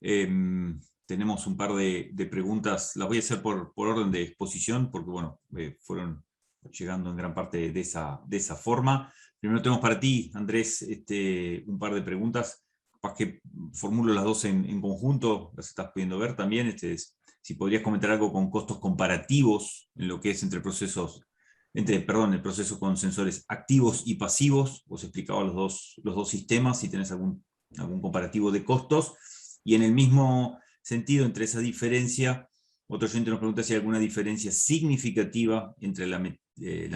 Tenemos un par de preguntas, las voy a hacer por orden de exposición, porque bueno, fueron llegando en gran parte de esa forma. Primero tenemos para ti, Andrés, un par de preguntas, capaz que formulo las dos en conjunto, las estás pudiendo ver también. Si podrías comentar algo con costos comparativos en lo que es entre procesos, el proceso con sensores activos y pasivos. Vos explicabas los dos sistemas, si tenés algún comparativo de costos, y en el mismo sentido, entre esa diferencia, otro oyente nos pregunta si hay alguna diferencia significativa entre la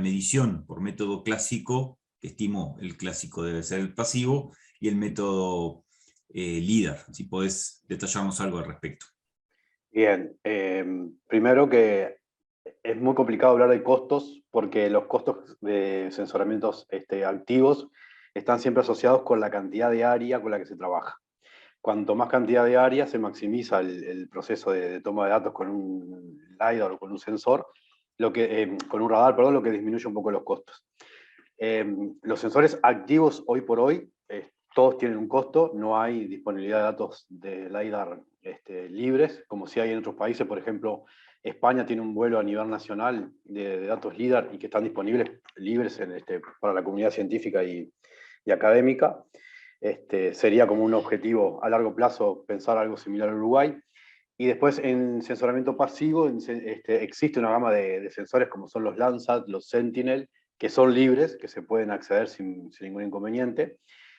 medición por método clásico, que estimo el clásico debe ser el pasivo, y el método LIDAR. Si podés detallarnos algo al respecto. Bien, primero que es muy complicado hablar de costos porque los costos de sensoramientos activos están siempre asociados con la cantidad de área con la que se trabaja. Cuanto más cantidad de área, se maximiza el proceso de toma de datos con un LiDAR o con un sensor, con un radar, perdón, lo que disminuye un poco los costos. Los sensores activos hoy por hoy, todos tienen un costo, no hay disponibilidad de datos de LiDAR libres, como si hay en otros países. Por ejemplo, España tiene un vuelo a nivel nacional de datos LiDAR y que están disponibles libres para la comunidad científica y académica. Sería como un objetivo a largo plazo pensar algo similar a Uruguay. Y después en sensoramiento pasivo existe una gama de sensores como son los Landsat, los Sentinel, que son libres, que se pueden acceder sin ningún inconveniente.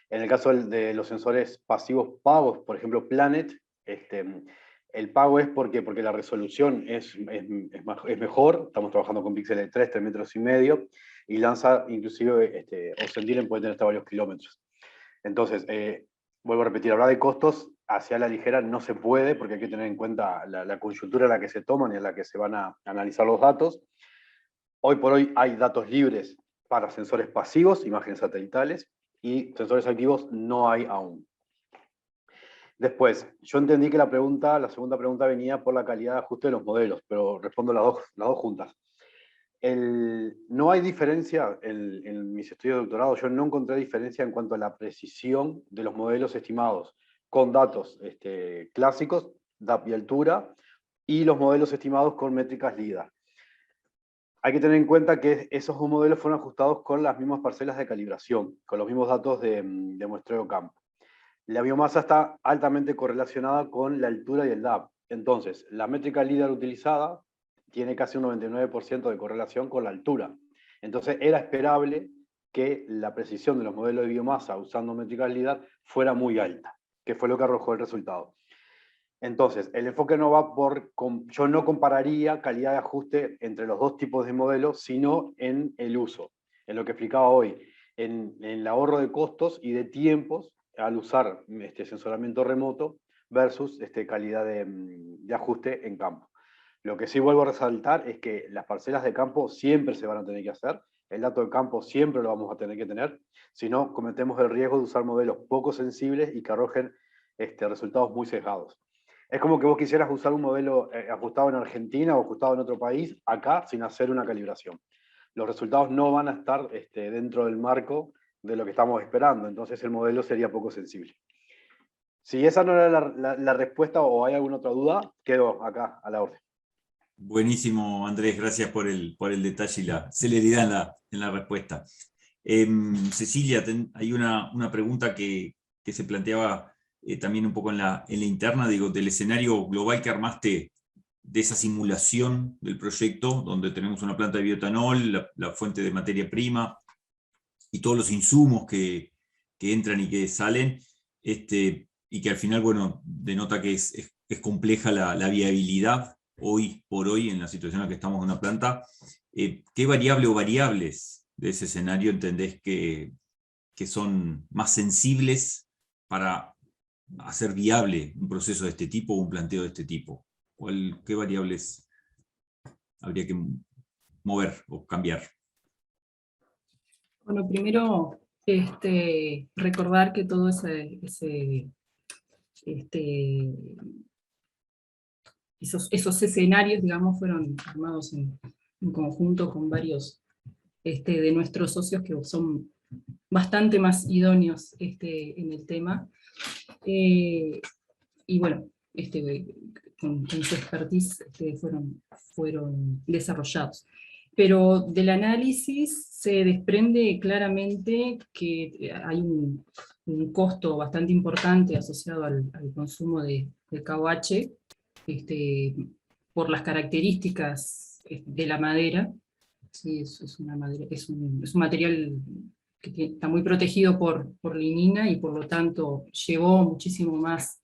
En el caso de los sensores pasivos pagos, por ejemplo Planet, el pago es porque la resolución es mejor. Estamos trabajando con píxeles de 3 metros y medio, y Landsat inclusive, o Sentinel puede tener hasta varios kilómetros. Entonces, vuelvo a repetir, hablar de costos hacia la ligera no se puede, porque hay que tener en cuenta la coyuntura en la que se toman y en la que se van a analizar los datos. Hoy por hoy hay datos libres para sensores pasivos, imágenes satelitales, y sensores activos no hay aún. Después, yo entendí que la segunda pregunta venía por la calidad de ajuste de los modelos, pero respondo las dos juntas. No hay diferencia en mis estudios de doctorado. Yo no encontré diferencia en cuanto a la precisión de los modelos estimados con datos clásicos, DAP y altura, y los modelos estimados con métricas LIDAR. Hay que tener en cuenta que esos dos modelos fueron ajustados con las mismas parcelas de calibración, con los mismos datos de muestreo campo. La biomasa está altamente correlacionada con la altura y el DAP. Entonces, la métrica LIDAR utilizada tiene casi un 99% de correlación con la altura. Entonces, era esperable que la precisión de los modelos de biomasa usando métricas LIDAR fuera muy alta, que fue lo que arrojó el resultado. Entonces, el enfoque no va yo no compararía calidad de ajuste entre los dos tipos de modelos, sino en el uso, en lo que explicaba hoy, en el ahorro de costos y de tiempos al usar sensoramiento remoto versus calidad de ajuste en campo. Lo que sí vuelvo a resaltar es que las parcelas de campo siempre se van a tener que hacer, el dato de campo siempre lo vamos a tener que tener, si no cometemos el riesgo de usar modelos poco sensibles y que arrojen resultados muy sesgados. Es como que vos quisieras usar un modelo ajustado en Argentina o ajustado en otro país, acá, sin hacer una calibración. Los resultados no van a estar dentro del marco de lo que estamos esperando, entonces el modelo sería poco sensible. Si esa no era la respuesta o hay alguna otra duda, quedo acá a la orden. Buenísimo, Andrés, gracias por el detalle y la celeridad en la respuesta. Cecilia, hay una pregunta que se planteaba también un poco en la interna, digo, del escenario global que armaste, de esa simulación del proyecto, donde tenemos una planta de bioetanol, la fuente de materia prima, y todos los insumos que entran y que salen, y que al final, bueno, denota que es compleja la viabilidad hoy por hoy en la situación en la que estamos en una planta. ¿Qué variable o variables de ese escenario entendés que son más sensibles para hacer viable un proceso de este tipo o un planteo de este tipo? ¿Qué variables habría que mover o cambiar? Bueno, primero recordar que todo esos escenarios, digamos, fueron armados en conjunto con varios de nuestros socios que son bastante más idóneos en el tema. Y y bueno, con su expertise fueron desarrollados. Pero del análisis se desprende claramente que hay un costo bastante importante asociado al consumo de KOH, por las características de la madera. Sí, es un material que está muy protegido por lignina y por lo tanto llevó muchísimo más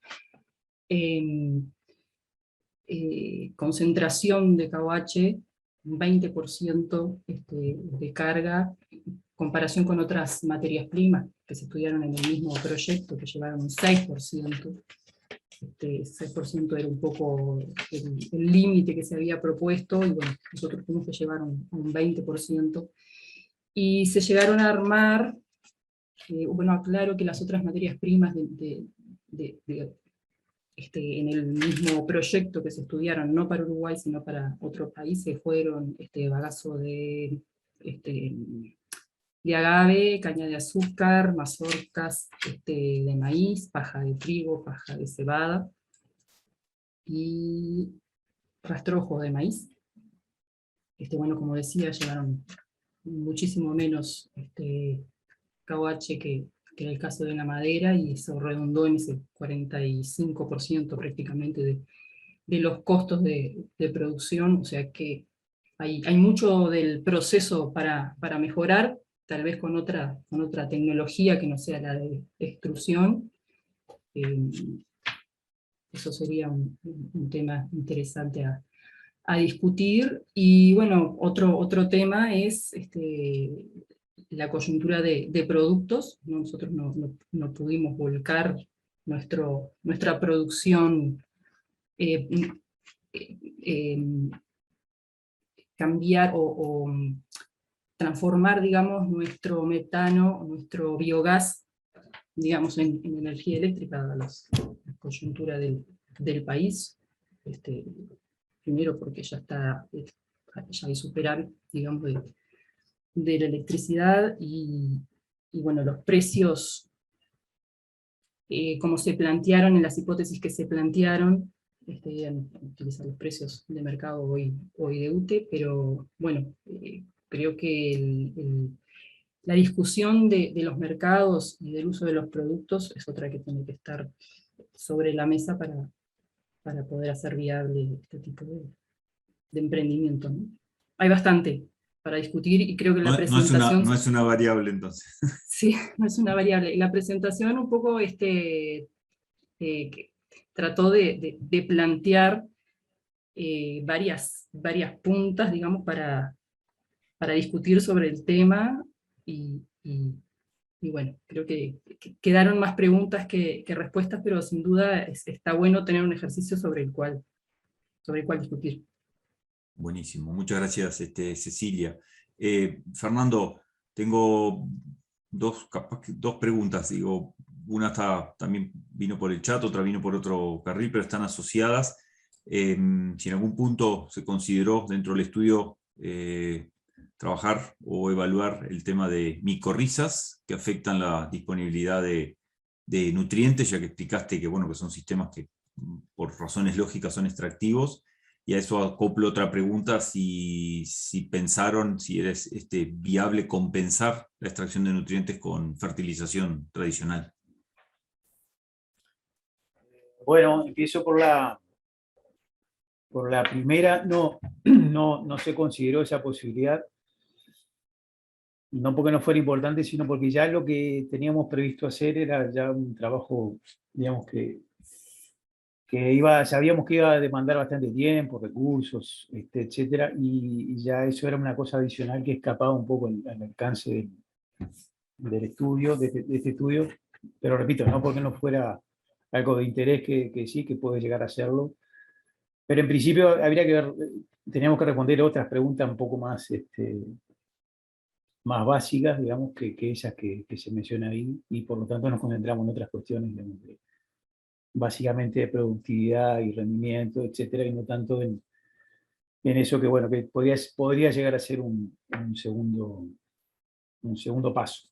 concentración de KOH, un 20% de carga, en comparación con otras materias primas que se estudiaron en el mismo proyecto, que llevaron un 6%. 6% era un poco el límite que se había propuesto, y bueno, nosotros tuvimos que llevar un 20%. Y se llegaron a armar, bueno, aclaro que las otras materias primas en el mismo proyecto que se estudiaron, no para Uruguay, sino para otros países, fueron bagazo de agave, caña de azúcar, mazorcas de maíz, paja de trigo, paja de cebada, y rastrojo de maíz. Bueno, como decía, llevaron muchísimo menos KOH que en el caso de la madera, y eso redundó en ese 45% prácticamente de los costos de producción, o sea que hay mucho del proceso para mejorar, tal vez con otra tecnología que no sea la de extrusión. Eso sería un tema interesante a discutir. Y bueno, otro tema es la coyuntura de productos, ¿no? Nosotros no pudimos volcar nuestra producción, eh, cambiar o transformar, digamos, nuestro metano, nuestro biogás, digamos, en energía eléctrica, dada la coyuntura del país. Primero porque ya hay superávit, digamos, de la electricidad, y bueno, los precios, como se plantearon en las hipótesis que se plantearon, utilizar los precios de mercado hoy de UTE, pero bueno, creo que la discusión de los mercados y del uso de los productos es otra que tiene que estar sobre la mesa para poder hacer viable este tipo de emprendimiento, ¿no? Hay bastante para discutir, y creo que la presentación... No es una variable entonces. Sí, no es una variable. La presentación un poco que trató de plantear varias puntas, digamos, para discutir sobre el tema, y bueno, creo que quedaron más preguntas que respuestas, pero sin duda está bueno tener un ejercicio sobre el cual discutir. Buenísimo, muchas gracias, Cecilia. Fernando, tengo dos preguntas, digo, una también vino por el chat, otra vino por otro carril, pero están asociadas. Si en algún punto se consideró dentro del estudio trabajar o evaluar el tema de micorrizas que afectan la disponibilidad de nutrientes, ya que explicaste que, bueno, que son sistemas que por razones lógicas son extractivos. Y a eso acoplo otra pregunta, si pensaron si es viable compensar la extracción de nutrientes con fertilización tradicional. Bueno, empiezo por la primera. No se consideró esa posibilidad, no porque no fuera importante, sino porque ya lo que teníamos previsto hacer era ya un trabajo, digamos, que sabíamos que iba a demandar bastante tiempo, recursos, etcétera, y ya eso era una cosa adicional que escapaba un poco al alcance del estudio, de este estudio, pero repito, no porque no fuera algo de interés, que sí, que puede llegar a serlo, pero en principio teníamos que responder otras preguntas un poco más básicas, digamos, que esas que se mencionan ahí, y por lo tanto nos concentramos en otras cuestiones, digamos, básicamente de productividad y rendimiento, etcétera, y no tanto en eso que, bueno, que podría llegar a ser un segundo paso.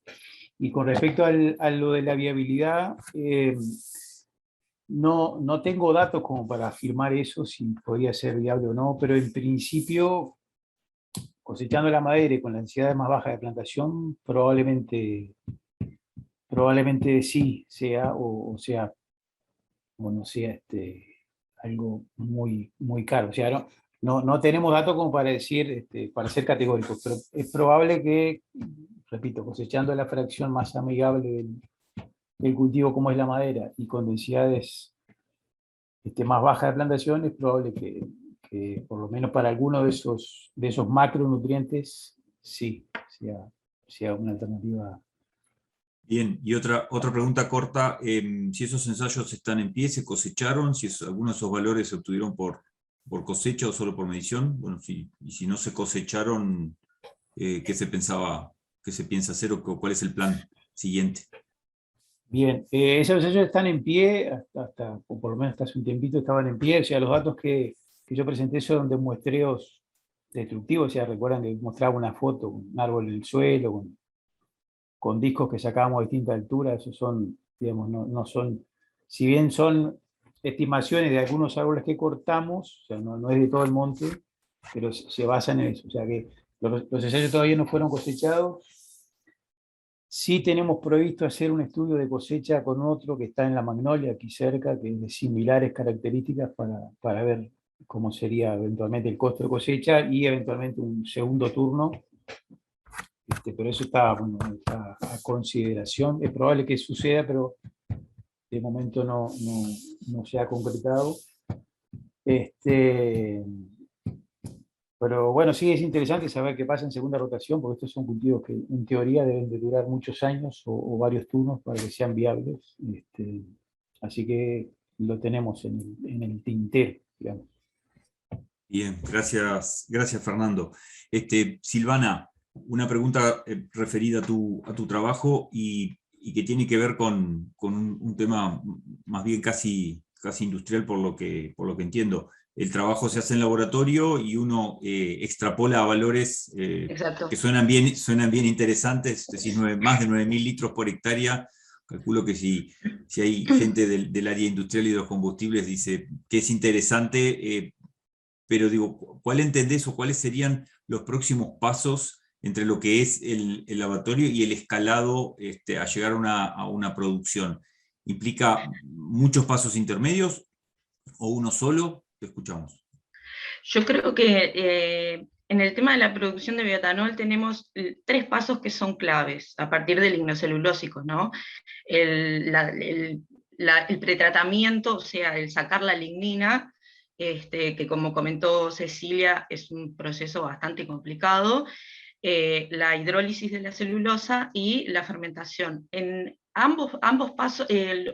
Y con respecto a lo de la viabilidad, no tengo datos como para afirmar eso, si podría ser viable o no, pero en principio, cosechando la madera y con la densidad más baja de plantación, probablemente sí sea, o sea, o no sea algo muy caro. O sea, no tenemos datos como para decir, para ser categóricos, pero es probable que, repito, cosechando la fracción más amigable del cultivo como es la madera y con densidades más bajas de plantación, es probable que por lo menos para alguno de esos macronutrientes sí sea una alternativa. Bien, y otra pregunta corta, si esos ensayos están en pie, ¿se cosecharon? Si algunos de esos valores se obtuvieron por cosecha o solo por medición. Bueno, y si no se cosecharon, ¿qué se piensa hacer o cuál es el plan siguiente? Bien, esos ensayos están en pie, o por lo menos hasta hace un tiempito estaban en pie. O sea, los datos que yo presenté son de muestreos destructivos. O sea, recuerdan que mostraba una foto, un árbol en el suelo, con discos que sacábamos a distinta altura. Esos son, digamos, no son, si bien son estimaciones de algunos árboles que cortamos, o sea, no es de todo el monte, pero se basan en eso. O sea que los ensayos todavía no fueron cosechados. Sí tenemos previsto hacer un estudio de cosecha con otro que está en La Magnolia, aquí cerca, que es de similares características para ver cómo sería eventualmente el costo de cosecha y eventualmente un segundo turno. Pero eso está a consideración. Es probable que suceda, pero de momento no se ha concretado. Pero bueno, sí es interesante saber qué pasa en segunda rotación, porque estos son cultivos que en teoría deben de durar muchos años o varios turnos para que sean viables. Así que lo tenemos en el tintero, digamos. Bien, gracias Fernando. Silvana, una pregunta referida a tu trabajo y que tiene que ver con un tema más bien casi industrial por lo que Exacto. El trabajo se hace en laboratorio y uno extrapola a valores que suenan bien interesantes, es decir, más de 9.000 litros por hectárea. Calculo que si hay gente del área industrial y de los combustibles, dice que es interesante, pero digo, ¿cuál entendés o cuáles serían los próximos pasos entre lo que es el laboratorio y el escalado a llegar a una producción? ¿Implica muchos pasos intermedios o uno solo? Te escuchamos. Yo creo que en el tema de la producción de bioetanol tenemos 3 pasos que son claves a partir de lignocelulósicos, ¿no? El pretratamiento, o sea, el sacar la lignina, que como comentó Cecilia, es un proceso bastante complicado, la hidrólisis de la celulosa y la fermentación. En ambos pasos,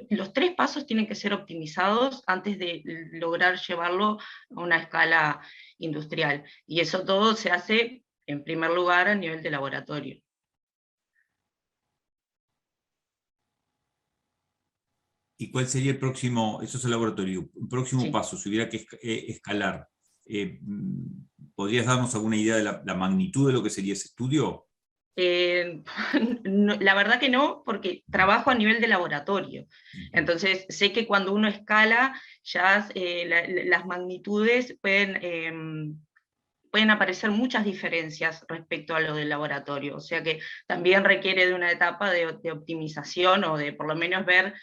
los 3 pasos tienen que ser optimizados antes de lograr llevarlo a una escala industrial. Y eso todo se hace, en primer lugar, a nivel de laboratorio. ¿Y cuál sería el próximo, eso es el laboratorio, un próximo paso, si hubiera que escalar? ¿Podrías darnos alguna idea de la magnitud de lo que sería ese estudio? No, la verdad que no, porque trabajo a nivel de laboratorio. Entonces sé que cuando uno escala, ya las magnitudes pueden aparecer muchas diferencias respecto a lo del laboratorio, o sea que también requiere de una etapa de optimización o de por lo menos ver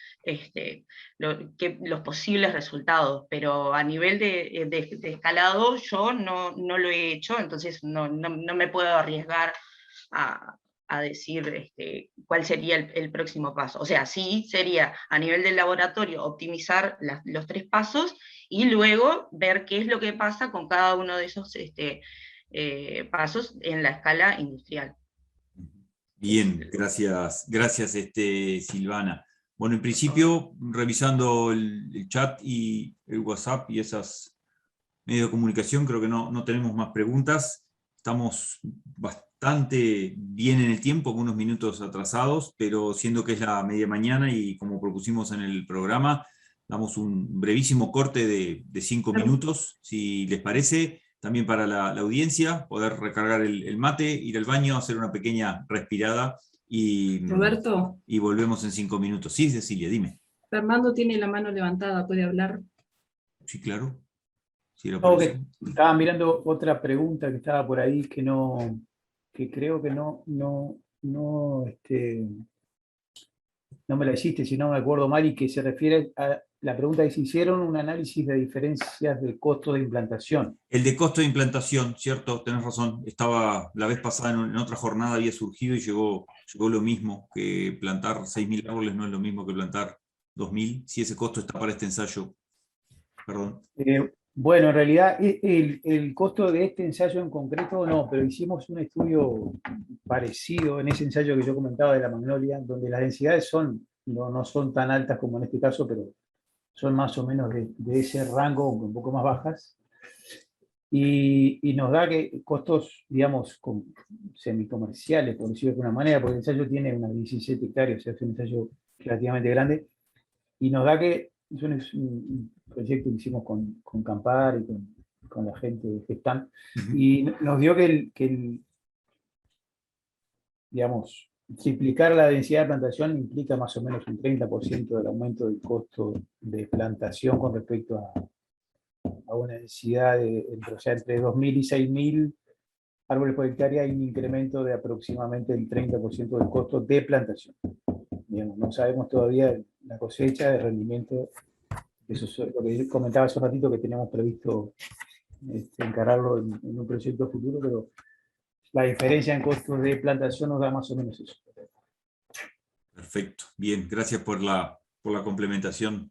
los posibles resultados, pero a nivel de escalado yo no lo he hecho, entonces no me puedo arriesgar a decir cuál sería el próximo paso. O sea, sí sería a nivel del laboratorio optimizar los 3 pasos, y luego ver qué es lo que pasa con cada uno de esos pasos en la escala industrial. Bien, gracias Silvana. Bueno, en principio, revisando el chat y el WhatsApp y esas medios de comunicación, creo que no tenemos más preguntas. Estamos bastante bien en el tiempo, con unos minutos atrasados, pero siendo que es la media mañana y como propusimos en el programa, damos un brevísimo corte de 5 minutos, si les parece, también para la audiencia, poder recargar el mate, ir al baño, hacer una pequeña respirada y Roberto. Y volvemos en 5 minutos. Sí, Cecilia, dime. Fernando tiene la mano levantada, puede hablar. Sí, claro. Sí, era No, por que eso. estaba mirando otra pregunta que estaba por ahí que creo que no me la hiciste, si no me acuerdo mal, y que se refiere a la pregunta que se hicieron, un análisis de diferencias del costo de implantación. El de costo de implantación, cierto, tenés razón. Estaba la vez pasada en otra jornada, había surgido y llegó lo mismo, que plantar 6.000 árboles no es lo mismo que plantar 2.000, si ese costo está para este ensayo. Perdón. Bueno, en realidad el costo de este ensayo en concreto no, pero hicimos un estudio parecido en ese ensayo que yo comentaba de la magnolia, donde las densidades no son tan altas como en este caso, pero son más o menos de ese rango, un poco más bajas. Y nos da que costos, digamos, semicomerciales, por decirlo de alguna manera, porque el ensayo tiene unas 17 hectáreas, o sea, es un ensayo relativamente grande, y nos da que es un proyecto que hicimos con Campar y con la gente de Gestamp, y nos dio digamos, triplicar la densidad de plantación implica más o menos un 30% del aumento del costo de plantación con respecto a una densidad entre 2.000 y 6.000 árboles por hectárea, hay un incremento de aproximadamente el 30% del costo de plantación. Digamos, no sabemos todavía la cosecha, el rendimiento. Eso es lo que comentaba hace un ratito, que tenemos previsto encararlo en un proyecto futuro, pero la diferencia en costos de plantación nos da más o menos eso. Perfecto. Bien, gracias por la complementación,